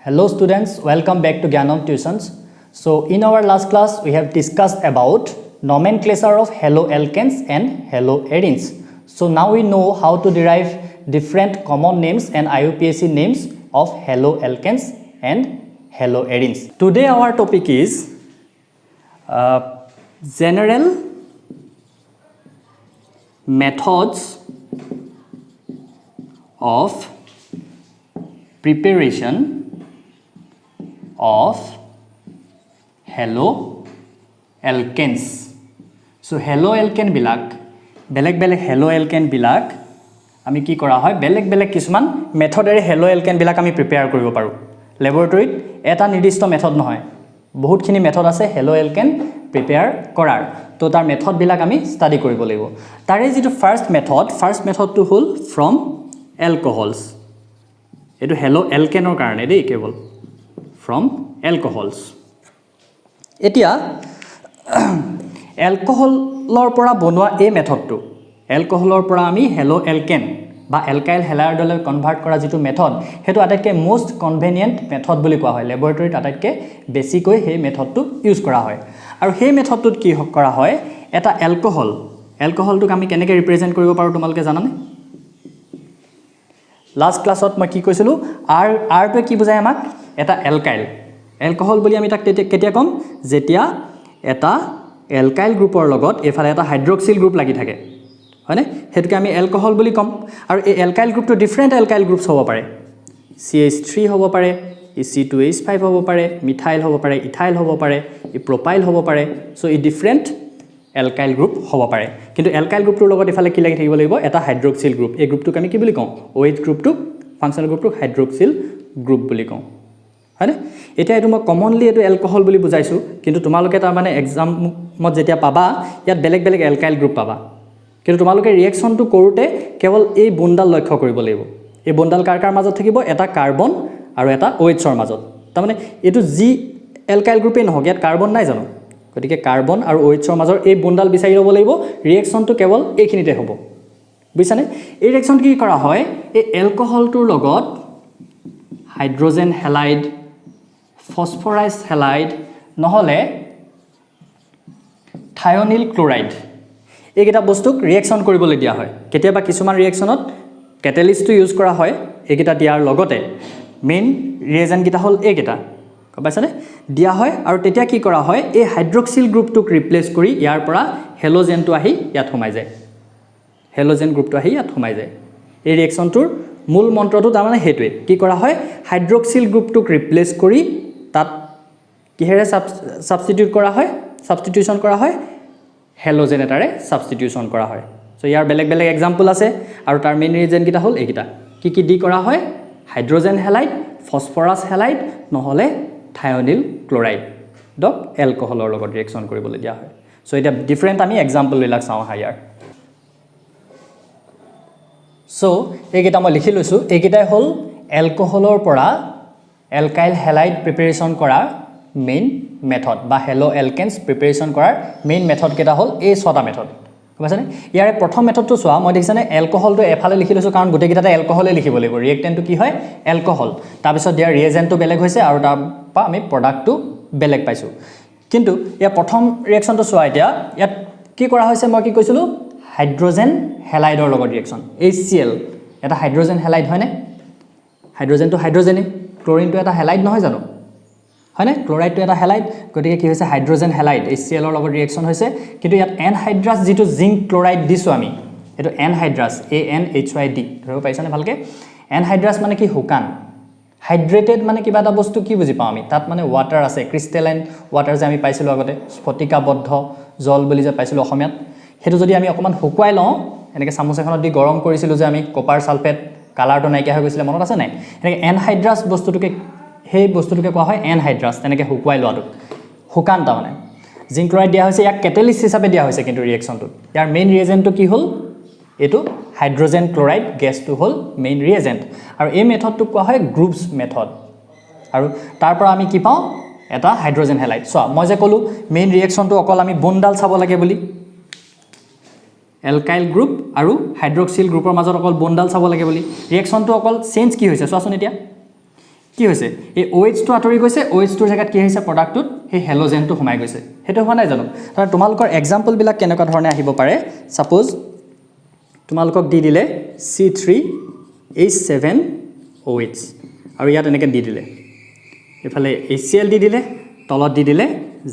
Hello students, welcome back to Gyanom Tuitions. So in our last class, we have discussed about nomenclature of haloalkanes and haloarenes. So now we know how to derive different common names and IUPAC names of haloalkanes and haloarenes. Today our topic is general methods of preparation of haloalkanes. So haloalkane bilak beleg haloalkane bilak ami ki kora hoy beleg kisuman method ere haloalkane bilak ami prepare koribo paru laboratory eta nirdisto method nohoy bahut khini method ase haloalkane prepare korar to tar method bilak ami study koribo lego tare jitu first method to hol from alcohols etu haloalkane or karone dei kebol from alcohols etia alcoholor pora bonwa a method to alcoholor pora ami haloalkane ba alkyl halide le convert kora jitu method hetu atakke most convenient method boli koa hoy laboratory atakke basic hoy he method to use kora hoy aru he method to ki kora hoy eta alcohol to ami keneke represent koribo paru tumalke janane last class ot ma ki koisilu r to ki bujay amak eta alcohol boli ami tak ketia kom jetia eta alkyl groupor logot efale eta hydroxyl group lagi thake hone hetuke ami alcohol boli kom aru e alkyl group to different alkyl groups hobo pare CH3 hobo pare C2H5 hobo pare methyl hobo pare ethyl hobo pare e propyl hobo pare so e different alkyl group hobo pare kintu alkyl group to logot efale ki lagi thakibo lagibo eta hydroxyl group e group to ami ki boli kom OH group to functional group to hydroxyl group boli kom হয়নে এটা এটো মই commonly এটো alcohol বুলি বুজাইছো কিন্তু তোমালোকে তাৰ মানে এক্সাম মত যেতিয়া পাবা ইয়াত বেলেগ অ্যালকাইল গ্ৰুপ পাবা কিন্তু তোমালোকে ৰিঅ্যাকশনটো কৰোতে কেৱল এই বন্ডাল লক্ষ্য কৰিব লাগিব এই বন্ডাল কাৰ মাজত থাকিব এটা কাৰ্বন আৰু এটা OH ৰ মাজত তাৰ মানে এটো জি অ্যালকাইল গ্ৰুপে নহক ইয়াত কাৰ্বন নাই জানো গতিকে কাৰ্বন আৰু OH ৰ মাজৰ এই বন্ডাল বিচাৰি ল'ব লাগিব ৰিঅ্যাকশনটো কেৱল এইখিনিতে হ'ব বুজিছানে এই ৰিঅ্যাকশন কি কৰা হয় এই অ্যালকোহলটোৰ লগত হাইড্ৰোজেন হ্যালাইড phosphorus halide নহলে thionyl chloride এইকেইটা বস্তুক ৰিঅ্যাকশন কৰিবলৈ দিয়া হয় কেতিয়াবা কিছুমান ৰিঅ্যাকশনত ক্যাটালিস্ট টু ইউজ কৰা হয় এইকেইটা দিয়াৰ লগতে মেইন ৰিএজেন্ট কিটা হল এইকেইটা কবাইছানে দিয়া হয় আৰু তেতিয়া কি কৰা হয় এই হাইড্ৰক্সিল গ্ৰুপটোক ৰিপ্লেস কৰি ইয়াৰ পৰা হেলোজেনটো আহি ইয়াত সোমাই যায় হেলোজেন গ্ৰুপটো আহি ইয়াত সোমাই যায় এই ৰিঅ্যাকশনটোৰ মূল মন্ত্ৰটো তাৰ মানে হেতুৱে কি কৰা হয় হাইড্ৰক্সিল গ্ৰুপটোক ৰিপ্লেস কৰি তাত কিহেৰে সাবস্টিটিউট কৰা হয় সাবস্টিটিউশন কৰা হয় হেলোজেন এটাৰে সাবস্টিটিউশন কৰা হয় সো ইয়াৰ বেলেগ এক্সাম্পল আছে আৰু তাৰ মেইন ৰিজন কিটা হল এইকিটা কি দি কৰা হয় হাইড্ৰোজেন হ্যালাইড ফসফৰাছ হ্যালাইড নহলে থায়োনিল ক্লোৰাইড ডক এলকোহলৰ লগত ৰিঅ্যাকশন কৰিবলৈ দিয়া হয় সো এটা ডিফাৰেন্ট আমি এক্সাম্পল বিলাক চাও হায়াৰ সো এইকিটা মই লিখি লৈছো এইকিটাই হল এলকোহলৰ পৰা alkyl halide preparation কৰাৰ main method বা haloalkanes preparation কৰাৰ main method কেটা হল এই ছটা মেথড বুজিছানে ইয়াৰে প্ৰথম মেথডটো চোৱা মই দেখিছানে এলকোহলটো এফালে লিখি লৈছো কাৰণ গোটেই কিটাতে এলকোহলে লিখিব লাগিব ৰিঅ্যাকটেন্টটো কি হয় এলকোহল তাৰ পিছত দিয়া ৰিএজেন্টটো বেলেগ হৈছে আৰু তাৰ পা আমি প্ৰডাক্টটো বেলেগ পাইছো কিন্তু ইয়াৰ প্ৰথম ৰিঅ্যাকশনটো চোৱা এতিয়া ইয়াত কি কৰা হৈছে মই কি কৈছিলো হাইড্ৰোজেন হ্যালাইডৰ লগত ৰিঅ্যাকশন HCl এটা হাইড্ৰোজেন হ্যালাইড হয়নে হাইড্ৰোজেনটো হাইড্ৰোজেনে ক্লোৰিন তো এটা হ্যালাইড নহয় জানো হয়নে ক্লোৰাইড তো এটা হ্যালাইড গতিকে কি হৈছে হাইড্ৰোজেন হ্যালাইড HCl ৰ লগত ৰিঅ্যাকশন হৈছে কিন্তু ইয়াত এনহাইড্ৰাছ যেটো জিংক ক্লোৰাইড দিছো আমি এটো এনহাইড্ৰাছ ANHYD ধৰিব পাইছানে ভালকে এনহাইড্ৰাছ মানে কি হুকান হাইড্ৰেটেড মানে কিবা এটা বস্তু কি বুজি পাও আমি তাত মানে ওয়াটাৰ আছে ক্ৰিষ্টেলাইন ওয়াটাৰ যে আমি পাইছিলো আগতে স্ফটিকাবদ্ধ জল বুলি যে পাইছিলো অসমীয়াত হেতু যদি আমি অকমান হুকুৱাই লওঁ এনেকে চামুচ এখনত দি গৰম কৰিছিলো যে আমি কপাৰ সালফেট কালাৰটো নাইকিয়া হৈ গৈছিল মনত আছে নাই এনেকে এনহাইড্ৰাছ বস্তুটোকে সেই বস্তুটোকে কোৱা হয় এনহাইড্ৰাছ তেনেকে হুকুৱাই লোৱাটো হুকান তা মানে জিংক ক্লোৰাইড দিয়া হৈছে ইয়াক ক্যাটালিস্ট হিচাপে দিয়া হৈছে কিন্তু ৰিঅ্যাকশনটো ইয়াৰ মেইন ৰিএজেন্টটো কি হল এটো হাইড্ৰোজেন ক্লোৰাইড গেছটো হল মেইন ৰিএজেন্ট আৰু এই মেথডটো কোৱা হয় গ্ৰুপছ মেথড আৰু তাৰ পৰা আমি কি পাওঁ এটা হাইড্ৰোজেন হ্যালাইড সো মই যে কলো মেইন ৰিঅ্যাকশনটো অকল আমি বন্ডাল চাব লাগে বুলি alkyl group আৰু hydroxyl groupৰ মাজত অকল বন্ডাল চাব লাগে বুলি ৰিঅ্যাকশনটো অকল চেঞ্জ কি হৈছে চোৱাচোন এতিয়া কি হৈছে এই OH টো আঁতৰি গৈছে OH টোৰ জায়গাত কি হৈছে প্ৰডাক্টটোত সেই হেলোজেনটো সোমাই গৈছে হেতু হোৱা নাই জানো তাৰ তোমালোকৰ এক্সাম্পল বিলাক কেনেকুৱা ধৰণে আহিব পাৰে সাপোজ তোমালোকক দি দিলে C3H7OH আৰু ইয়াত এনেকৈ দি দিলে এফালে HCl দি দিলে তলত দি দিলে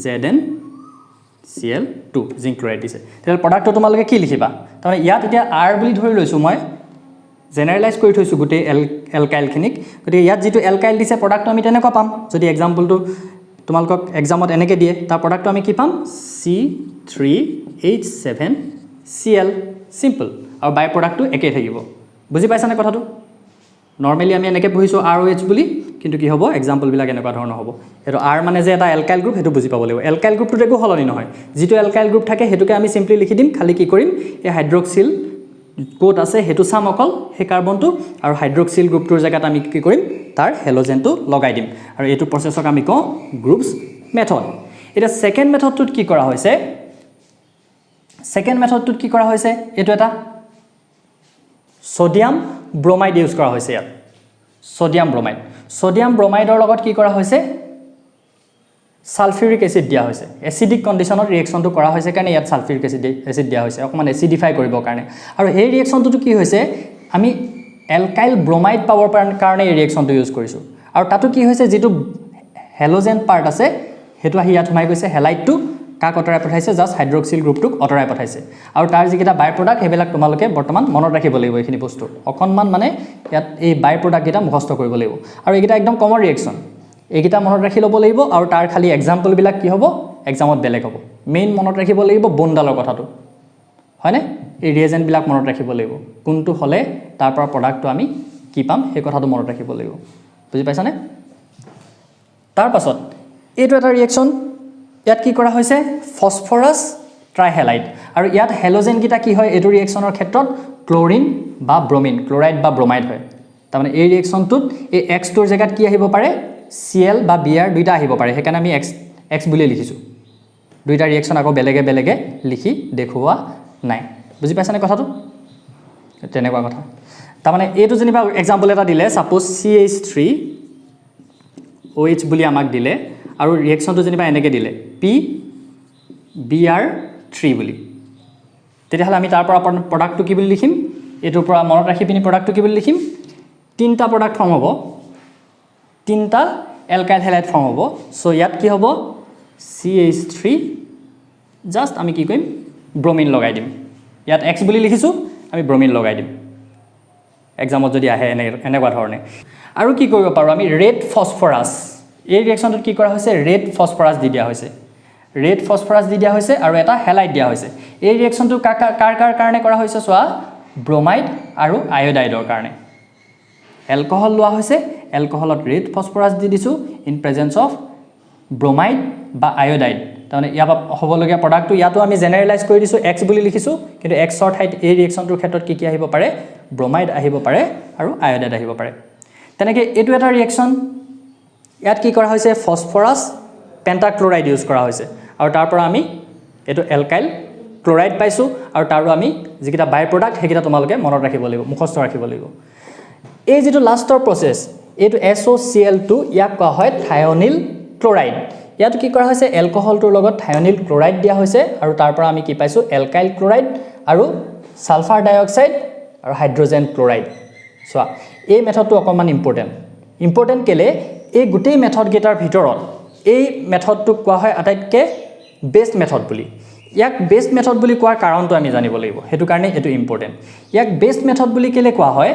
ZnCl2 জিংক ক্লোৰাইড দিছে তেতিয়াহ'লে প্ৰডাক্টটো তোমালোকে কি লিখিবা তাৰমানে ইয়াত এতিয়া R বুলি ধৰি লৈছোঁ মই জেনাৰেলাইজ কৰি থৈছোঁ গোটেই এলকাইলখিনিক গতিকে ইয়াত যিটো এলকাইল দিছে প্ৰডাক্টটো আমি তেনেকুৱা পাম যদি এক্সাম্পলটো তোমালোকক এক্সামত এনেকৈ দিয়ে তাৰ প্ৰডাক্টটো আমি কি পাম C3H7Cl সিম্পল আৰু বাই প্ৰডাক্টটো একেই থাকিব বুজি পাইছানে কথাটো নৰ্মেলি আমি এনেকৈ পঢ়িছোঁ ROH বুলি কিন্তু কি হ'ব এক্সাম্পলবিলাক এনেকুৱা ধৰণৰ হ'ব এইটো R মানে যে এটা এলকাইল গ্ৰুপ সেইটো বুজি পাব লাগিব এলকাইল গ্ৰুপটোত একো সলনি নহয় যিটো এলকাইল গ্ৰুপ থাকে সেইটোকে আমি সিম্পলি লিখি দিম খালি কি কৰিম এই হাইড্ৰক্সিল কোট আছে হেতু চাম অকল হে কাৰ্বনটো আৰু হাইড্ৰক্সিল গ্ৰুপটোৰ জায়গাত আমি কি কৰিম তাৰ হেলোজেনটো লগাই দিম আৰু এইটো প্ৰসেছক আমি কওঁ গ্ৰুপছ মেথড এটা সেকেন্ড মেথডটোত কি কৰা হৈছে সেকেন্ড মেথডটোত কি কৰা হৈছে এটো এটা সোডিয়াম ব্ৰোমাইড ইউজ কৰা হৈছে ইয়াত সোডিয়াম ব্ৰোমাইডৰ লগত কি কৰা হৈছে সালফিউৰিক এসিড দিয়া হৈছে এসিডিক কন্ডিশনত ৰিঅ্যাকশনটো কৰা হৈছে কাৰণে ইয়াত সালফিউৰিক এসিড দিয়া হৈছে অকমান এসিডিফাই কৰিবৰ কাৰণে আৰু এই ৰিঅ্যাকশনটো কি হৈছে আমি এলকাইল ব্ৰোমাইড পাৱাৰ কাৰণে এই ৰিঅ্যাকশনটো ইউজ কৰিছো আৰু তাতো কি হৈছে যেটো হেলোজেন পাৰ্ট আছে হেতু আহি ইয়াত সোমাই গৈছে হেলাইটটো কাক অতৰাই পঠাইছে জাস্ট হাইড্ৰক্সিল গ্ৰুপটোক অতৰাই পঠাইছে আৰু তাৰ যিকিটা বাই প্ৰডাক্ট হেবিলাক তোমালোকে বৰ্তমান মনত ৰাখিব লাগিব এইখিনি বস্তু অকনমান মানে ইয়াত এই বাই প্ৰডাক্ট গিটা মুখস্থ কৰিব লাগিব আৰু এইকিটা একদম কমন ৰিঅ্যাকশন এইকিটা মনত ৰাখি ল'ব লাগিব আৰু তাৰ খালি এক্সাম্পল বিলাক কি হ'ব এক্সামত বেলেগ হ'ব মেইন মনত ৰাখিব লাগিব বন্ডালৰ কথাটো হয়নে এই ৰিএজেন্ট বিলাক মনত ৰাখিব লাগিব কোনটো হলে তাৰ পৰা প্ৰডাক্টটো আমি কি পাম সেই কথাটো মনত ৰাখিব লাগিব বুজি পাইছানে তাৰ পাছত এইটো এটা ৰিঅ্যাকশন ইয়াত কি কৰা হৈছে ফসফৰাছ ট্ৰাইহেলাইড আৰু ইয়াত হেলোজেন গিটা কি হয় এটো ৰিঅ্যাকশনৰ ক্ষেত্ৰত ক্লোৰিন বা ব্ৰোমিন ক্লোৰাইড বা ব্ৰোমাইড হয় তাৰমানে এই ৰিঅ্যাকশনটোত এই X টোৰ জায়গাত কি আহিব পাৰে Cl বা Br দুইটা আহিব পাৰে হেকাৰণে আমি X বুলি লিখিছো দুইটা ৰিঅ্যাকশন আকৌ বেলেগে লিখি দেখুৱা নাই বুজি পাইছানে কথাটো তেনেকুৱা কথা তাৰমানে এইটো যেনিবা এক্সাম্পল এটা দিলে সাপোজ CH3OH বুলি আমাক দিলে আৰু ৰিঅ্যাকশনটো যেনিবা এনেকৈ দিলে PBr3 বুলি তেতিয়াহ'লে আমি তাৰ পৰা প্ৰডাক্টটো কি বুলি লিখিম এটোৰ পৰা মনত ৰাখি পিনি প্ৰডাক্টটো কি বুলি লিখিম তিনটা প্ৰডাক্ট ফৰ্ম হ'ব তিনটা এলকাইল হেলাইড ফৰ্ম হ'ব সো ইয়াত কি হ'ব CH3 জাস্ট আমি কি কৰিম ব্ৰোমিন লগাই দিম ইয়াত X বুলি লিখিছো আমি ব্ৰোমিন লগাই দিম এক্সামত যদি আহে এনেকুৱা ধৰণে আৰু কি কৰিব পাৰো আমি ৰেড ফসফৰাছ এই ৰিঅ্যাকশনটোত কি কৰা হৈছে ৰেড ফসফৰাছ দি দিয়া হৈছে আৰু এটা হেলাইড দিয়া হৈছে এই ৰিঅ্যাকশনটো কাৰ কাৰণে কৰা হৈছে সোৱা ব্ৰোমাইড আৰু আয়োডাইডৰ কাৰণে এলকহল লোৱা হৈছে এলকহলত ৰেড ফসফৰাছ দি দিছো ইন প্ৰেজেন্স অফ ব্ৰোমাইড বা আয়োডাইড তাৰমানে ইয়াৰ হ'বলগীয়া প্ৰডাক্টটো ইয়াতো আমি জেনাৰেলাইজ কৰি দিছো X বুলি লিখিছো কিন্তু X ৰ ঠাইত এই ৰিঅ্যাকশনটোৰ ক্ষেত্ৰত কি আহিব পাৰে ব্ৰোমাইড আহিব পাৰে আৰু আয়োডাইড আহিব পাৰে তেনেকৈ এইটো এটা ৰিঅ্যাকশন ইয়াত কি কৰা হৈছে ফসফৰাছ পেন্টাক্লোৰাইড ইউজ কৰা হৈছে আৰু তাৰ পৰা আমি এটো এলকাইল ক্লোৰাইড পাইছো আৰু তাৰো আমি যিকিটা বাই প্ৰডাক্ট হেকিটা তোমালোকে মনত ৰাখিব লাগিব মুখস্থ ৰাখিব লাগিব এই যেটো লাষ্টৰ প্ৰসেস এইটো SOCl2 ইয়াক কোৱা হয় থায়োনিল ক্লোৰাইড ইয়াত কি কৰা হৈছে এলকহলটোৰ লগত থায়োনিল ক্লোৰাইড দিয়া হৈছে আৰু তাৰ পৰা আমি কি পাইছো এলকাইল ক্লোৰাইড আৰু সালফাৰ ডাইঅক্সাইড আৰু হাইড্ৰোজেন ক্লোৰাইড সো এই মেথডটো অকমান ইম্পৰ্টেন্ট কেলে এই গোটেই মেথড গেটাৰ ভিতৰত এই মেথডটো কোৱা হয় আটাইতকে বেস্ট মেথড বুলি ইয়াক বেস্ট মেথড বুলি কোৱাৰ কাৰণটো আমি জানিব লাগিব হেতু কাৰণে এটো ইম্পৰ্টেন্ট ইয়াক বেস্ট মেথড বুলি কেলে কোৱা হয়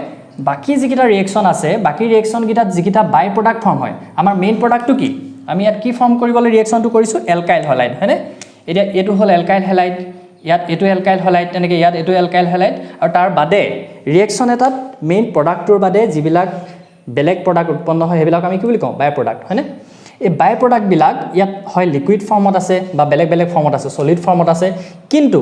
বাকি যিকিটা ৰিঅ্যাকশন আছে বাকি ৰিঅ্যাকশন গিটাত যিকিটা বাই প্ৰডাক্ট ফৰ্ম হয় আমাৰ মেইন প্ৰডাক্টটো কি আমি ইয়াত কি ফৰ্ম কৰিবলৈ ৰিঅ্যাকশনটো কৰিছো এলকাইল হেলাইড হয়নে এটা এটো হল এলকাইল হেলাইড ইয়াত এটো এলকাইল হেলাইড তেনেকৈ ইয়াত এটো এলকাইল হেলাইড আৰু তাৰ বাদে ৰিঅ্যাকশন এটাত মেইন প্ৰডাক্টৰ বাদে যিবিলাক বেলেগ প্ৰডাক্ট উৎপন্ন হয় হেবিলাক আমি কি বুলি কওঁ বাই প্ৰডাক্ট হয়নে এই বাই প্ৰডাক্ট বিলাক ইয়াত হয় লিকুইড ফৰ্মত আছে বা বেলেগ ফৰ্মত আছে সলিড ফৰ্মত আছে কিন্তু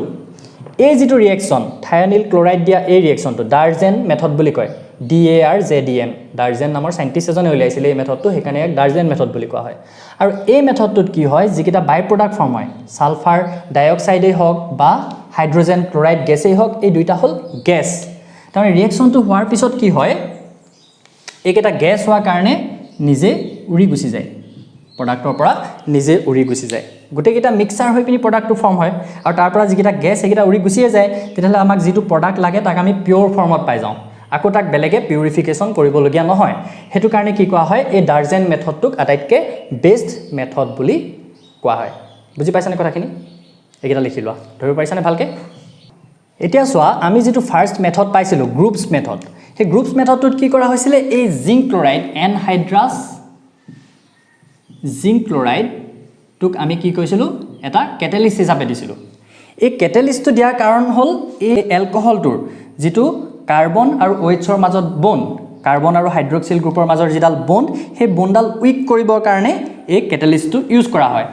এই যেটো ৰিঅ্যাকশন থায়োনিল ক্লোৰাইড দিয়া এই ৰিঅ্যাকশনটো ডাৰজেন মেথড বুলি কয় DARZN ডাৰজেন নামৰ সাইন্টিস্ট এজনে উলিয়াইছিল এই মেথডটো হেকাৰণে এক ডাৰজেন মেথড বুলি কোৱা হয় আৰু এই মেথডটোত কি হয় যিকিটা বাই প্ৰডাক্ট ফৰ্ম হয় সালফাৰ ডাইঅক্সাইডেই হওক বা হাইড্ৰোজেন ক্লোৰাইড গেছেই হওক এই দুইটা হল গ্যাস তাৰমানে ৰিঅ্যাকশনটো হোৱাৰ পিছত কি হয় এইকেটা গ্যাস হোৱাৰ কাৰণে নিজে উৰি গুচি যায় প্ৰডাক্টৰ পৰা নিজে উৰি গুচি যায় গোটেইকেইটা মিক্সাৰ হৈ পিনি প্ৰডাক্টটো ফৰ্ম হয় আৰু তাৰ পৰা যিকেইটা গেছ সেইকেইটা উৰি গুচিয়ে যায় তেতিয়াহ'লে আমাক যিটো প্ৰডাক্ট লাগে তাক আমি পিয়ৰ ফৰ্মত পাই যাওঁ আকৌ তাক বেলেগে পিউৰিফিকেশ্যন কৰিবলগীয়া নহয় সেইটো কাৰণে কি কোৱা হয় এই ডাৰ্জেন মেথডটোক আটাইতকৈ বেষ্ট মেথড বুলি কোৱা হয় বুজি পাইছানে কথাখিনি এইকেইটা লিখি লোৱা ধৰিব পাৰিছানে ভালকৈ এতিয়া চোৱা আমি যিটো ফাৰ্ষ্ট মেথড পাইছিলোঁ গ্ৰুপছ মেথড সেই গ্ৰুপছ মেথডটোত কি কৰা হৈছিলে এই জিংক ক্লৰাইড এনহাইড্ৰাছ জিংক ক্লৰাইডটোক আমি কি কৈছিলোঁ এটা কেটেলিষ্ট হিচাপে দিছিলোঁ এই কেটেলিষ্টটো দিয়াৰ কাৰণ হ'ল এই এলকহলটোৰ যিটো কাৰ্বন আৰু OHৰ মাজত বন্ড কাৰ্বন আৰু হাইড্ৰক্সিল গ্ৰুপৰ মাজৰ যিডাল বন্ড সেই বন্ডডাল উইক কৰিবৰ কাৰণে এই কেটেলিষ্টটো ইউজ কৰা হয়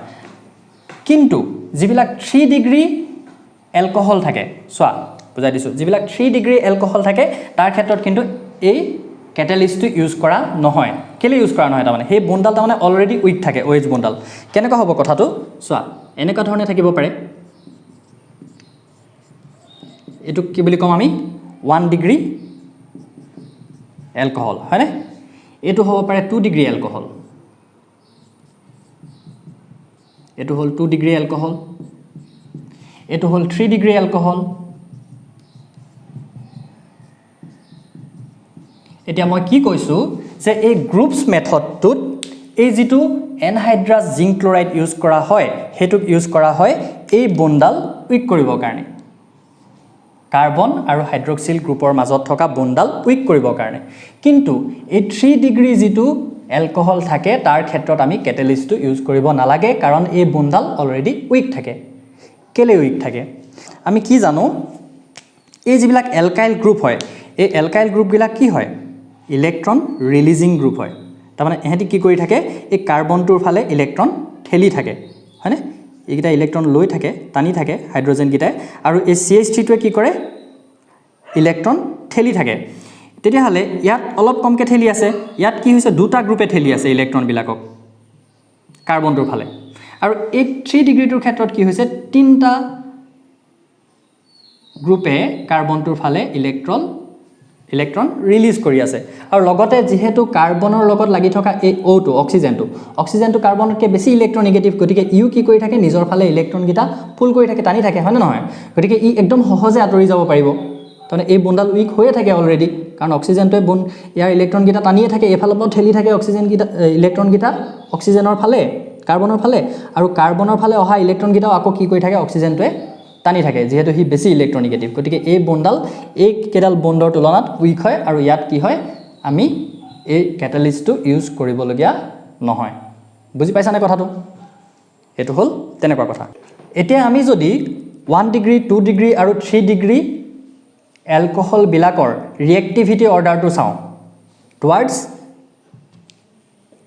কিন্তু যিবিলাক 3 ডিগ্ৰী এলকহল থাকে চোৱা বুজাই দিছোঁ যিবিলাক 3 ডিগ্ৰী এলকহল থাকে তাৰ ক্ষেত্ৰত কিন্তু এই কেটেলিষ্টটো ইউজ কৰা নহয় কেলে ইউজ কৰা নহয় তাৰমানে সেই বন্ডডাল তাৰমানে অলৰেডি উইক থাকে OH বন্ডডাল কেনেকুৱা হ'ব কথাটো চোৱা এনেকুৱা ধৰণে থাকিব পাৰে এইটো কি বুলি কম আমি 1 ডিগ্ৰী এলকহল হয়নে এইটো হ'ব পাৰে 2 ডিগ্ৰী এলকহল এইটো হ'ল 2 ডিগ্ৰী এলকহল এইটো হ'ল 3 ডিগ্ৰী এলকহল এতিয়া মই কি কৈছোঁ যে এই গ্ৰুপছ মেথডটোত এই যিটো এনহাইড্ৰাছ জিংক ক্লৰাইড ইউজ কৰা হয় হেতুক ইউজ কৰা হয় এই বন্ডাল উইক কৰিবৰ কাৰণে কাৰ্বন আৰু হাইড্ৰক্সিল গ্ৰুপৰ মাজত থকা বন্ডাল উইক কৰিবৰ কাৰণে কিন্তু এই 3 ডিগ্ৰী যিটো এলকহল থাকে তাৰ ক্ষেত্ৰত আমি কেটেলিষ্টটো ইউজ কৰিব নালাগে কাৰণ এই বন্ডাল অলৰেডি উইক থাকে কেলে উইক থাকে আমি কি জানো এই যিবিলাক এলকাইল গ্ৰুপ হয় এই এলকাইল গ্ৰুপবিলাক কি হয় ইলেক্ট্ৰন ৰিলিজিং গ্ৰুপ হয় তাৰমানে এহেঁতি কি কৰি থাকে এই কাৰ্বনটোৰ ফালে ইলেক্ট্ৰন ঠেলি থাকে হয়নে এইকেইটা ইলেক্ট্ৰন লৈ থাকে টানি থাকে হাইড্ৰজেনকেইটাই আৰু এই CH3টোৱে কি কৰে ইলেক্ট্ৰন ঠেলি থাকে তেতিয়াহ'লে ইয়াত অলপ কমকৈ ঠেলি আছে ইয়াত কি হৈছে দুটা গ্ৰুপে ঠেলি আছে ইলেক্ট্ৰনবিলাকক কাৰ্বনটোৰ ফালে আৰু এই 3 ডিগ্ৰীটোৰ ক্ষেত্ৰত কি হৈছে তিনিটা গ্ৰুপে কাৰ্বনটোৰ ফালে ইলেক্ট্ৰন ৰিলিজ কৰি আছে আৰু লগতে যেহেতু কাৰ্বনৰ লগত লাগি থকা এই O2 অক্সিজেনটো কাৰ্বনতকৈ বেছি ইলেক্ট্ৰনিগেটিভ গতিকে ইউ কি কৰি থাকে নিজৰ ফালে ইলেক্ট্ৰনকেইটা ফুল কৰি থাকে টানি থাকে হয়নে নহয় গতিকে ই একদম সহজে আঁতৰি যাব পাৰিব তাৰমানে এই বন্ডাল উইক হৈয়ে থাকে অলৰেডি কাৰণ অক্সিজেনটোৱে ইয়াৰ ইলেক্ট্ৰনকেইটা টানিয়ে থাকে এইফালৰ পৰা ঠেলি থাকে ইলেক্ট্ৰনকেইটা অক্সিজেনৰ ফালে কাৰ্বনৰ ফালে আৰু কাৰ্বনৰ ফালে অহা ইলেক্ট্ৰনকেইটাও আকৌ কি কৰি থাকে অক্সিজেনটোৱে টানি থাকে যেহেতু হি বেছি ইলেক্ট্ৰনিগেটিভ গতিকে এই বন্ডাল এই কেইডাল বন্ডৰ তুলনাত উইক হয় আৰু ইয়াত কি হয় আমি এই কেটালিষ্টটো ইউজ কৰিবলগীয়া নহয় বুজি পাইছানে কথাটো এইটো হ'ল তেনেকুৱা কথা এতিয়া আমি যদি 1 ডিগ্ৰী 2 ডিগ্ৰী আৰু 3 ডিগ্ৰী এলকহল বিলাকৰ ৰিএক্টিভিটি অৰ্ডাৰটো চাওঁ টুৱাৰ্ডছ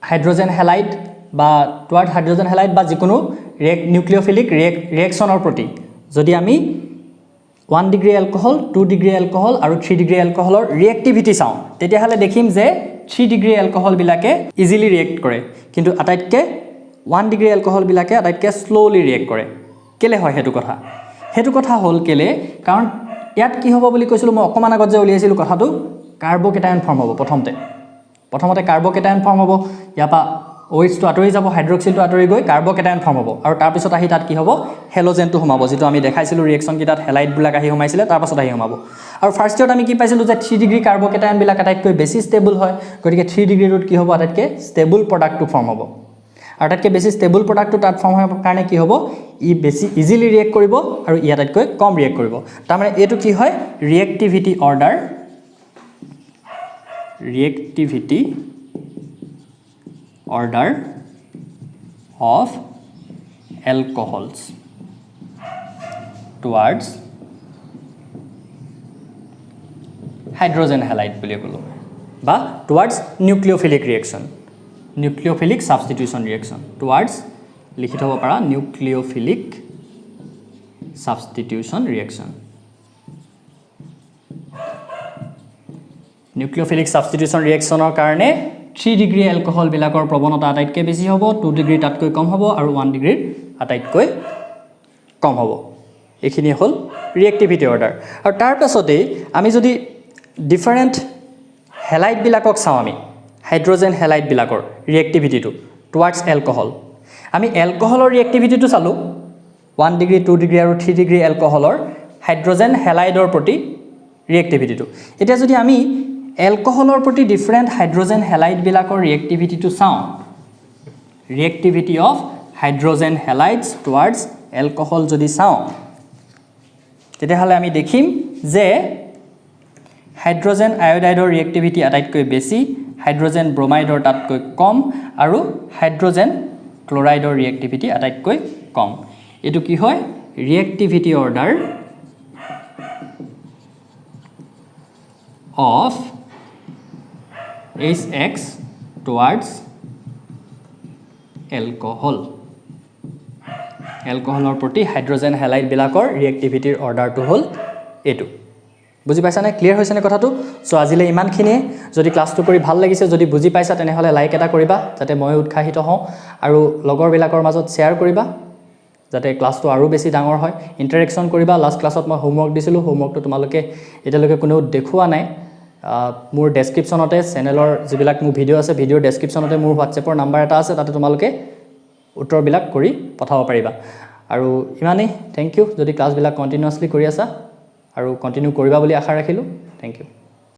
হাইড্ৰজেন হেলাইড বা যিকোনো নিউক্লিঅফিলিক ৰিয়েকশ্যনৰ প্ৰতি যদি আমি 1 ডিগ্ৰী এলকহল 2 ডিগ্ৰী এলকহল আৰু 3 ডিগ্ৰী এলকহলৰ ৰিএক্টিভিটি চাওঁ তেতিয়াহ'লে দেখিম যে 3 ডিগ্ৰী এলকহলবিলাকে ইজিলি ৰিয়েক্ট কৰে কিন্তু আটাইতকৈ 1 ডিগ্ৰী এলকহলবিলাকে আটাইতকৈ শ্ল'লি ৰিয়েক্ট কৰে কেলে হয় সেইটো কথা হ'ল কেলে কাৰণ ইয়াত কি হ'ব বুলি কৈছিলোঁ মই অকণমান আগত যে উলিয়াইছিলোঁ কথাটো কাৰ্বকেটায়ন ফৰ্ম হ'ব প্ৰথমতে কাৰ্বকেটায়ন ফৰ্ম হ'ব ইয়াৰ পৰা OHটো আঁতৰি যাব হাইড্ৰক্সিলটো আঁতৰি গৈ কাৰ্বকেটায়ন ফৰ্ম হ'ব আৰু তাৰপিছত আহি তাত কি হ'ব হেল'জেনটো সোমাব যিটো আমি দেখাইছিলোঁ ৰিয়েকশ্যনকেইটাত হেলাইটবিলাক আহি সোমাইছিলে তাৰপাছত আহি সোমাব আৰু ফাৰ্ষ্ট ইয়াৰত আমি কি পাইছিলোঁ যে 3 ডিগ্ৰী কাৰ্বকেটায়নবিলাক আটাইতকৈ বেছি ষ্টেবল হয় গতিকে 3 ডিগ্ৰীটোত কি হ'ব আটাইতকৈ ষ্টেবল প্ৰডাক্টটো ফৰ্ম হ'ব আৰু আটাইতকৈ বেছি ষ্টেবল প্ৰডাক্টটো তাত ফৰ্ম হোৱাৰ কাৰণে কি হ'ব ই বেছি ইজিলি ৰিয়েক্ট কৰিব আৰু ই আটাইতকৈ কম ৰিয়েক্ট কৰিব তাৰমানে এইটো কি হয় ৰিয়েক্টিভিটি order of alcohols towards hydrogen halide বুলি ক'লো বা towards nucleophilic substitution reaction towards লিখি থব পাৰা nucleophilic substitution reaction ৰ কাৰণে 3 ডিগ্ৰী এলকহল বিলাকৰ প্ৰৱণতা আটাইতকৈ বেছি হ'ব 2 ডিগ্ৰী তাতকৈ কম হ'ব আৰু 1 ডিগ্ৰীৰ আটাইতকৈ কম হ'ব এইখিনি হ'ল ৰিএক্টিভিটি অৰ্ডাৰ আৰু তাৰ পাছতে আমি যদি ডিফাৰেন্ট হেলাইট বিলাকক চাওঁ আমি হাইড্ৰোজেন হেলাইডবিলাকৰ ৰিয়েক্টিভিটিটো টুৱাৰ্ডছ এলকহল আমি এলকহলৰ ৰিয়েক্টিভিটিটো চালোঁ 1 ডিগ্ৰী 2 ডিগ্ৰী আৰু 3 ডিগ্ৰী এলকহলৰ হাইড্ৰোজেন হেলাইডৰ প্ৰতি ৰিয়েক্টিভিটিটো এতিয়া যদি আমি এলকহলৰ প্ৰতি ডিফাৰেণ্ট হাইড্ৰোজেন হেলাইডবিলাকৰ ৰিয়েক্টিভিটিটো চাওঁ ৰিয়েক্টিভিটি অফ হাইড্ৰোজেন হেলাইডছ টুৱাৰ্ডছ এলকহল যদি চাওঁ তেতিয়াহ'লে আমি দেখিম যে হাইড্ৰোজেন আয়োডাইডৰ ৰিয়েক্টিভিটি আটাইতকৈ বেছি হাইড্ৰোজেন ব্ৰমাইডৰ তাতকৈ কম আৰু হাইড্ৰোজেন ক্লোৰাইডৰ ৰিয়েক্টিভিটি আটাইতকৈ কম এটো কি হয় reactivity order of HX towards alcohol এলকহলৰ প্ৰতি হাইড্ৰোজেন হেলাইড বিলাকৰ ৰিয়েক্টিভিটিৰ অৰ্ডাৰটো হ'ল এটো বুজি পাইছা নে ক্লিয়াৰ হৈছে নে কথাটো সো আজিলে ইমানখিনিয়ে যদি ক্লাসটো কৰি ভাল লাগিছে যদি বুজি পাইছা তেনেহলে লাইক এটা কৰিবা যাতে মই উৎসাহিত হওঁ আৰু লগৰ বিলাকৰ মাজত শেয়াৰ কৰিবা যাতে ক্লাসটো আৰু বেছি ডাঙৰ হয় ইন্টাৰেকশন কৰিবা লাষ্ট ক্লাছত মই হোমৱৰ্ক দিছিলো হোমৱৰ্কটো তোমালোকে এতিয়ালৈকে কোনেও দেখুৱা নাই মোৰ ডেসক্ৰিপচনতে চেনেলৰ যিবিলাক মোৰ ভিডিও আছে ভিডিওৰ ডেসক্ৰিপচনতে মোৰ WhatsAppৰ নাম্বাৰ এটা আছে তাতে তোমালোকে উত্তৰবিলাক কৰি পঠাব পাৰিবা আৰু ইমানেই থ্যাংক ইউ যদি ক্লাছবিলাক কন্টিনিউয়াছলি কৰি আছা আৰু কন্টিনিউ কৰিবা বুলি আশা ৰাখিলো থ্যাংক ইউ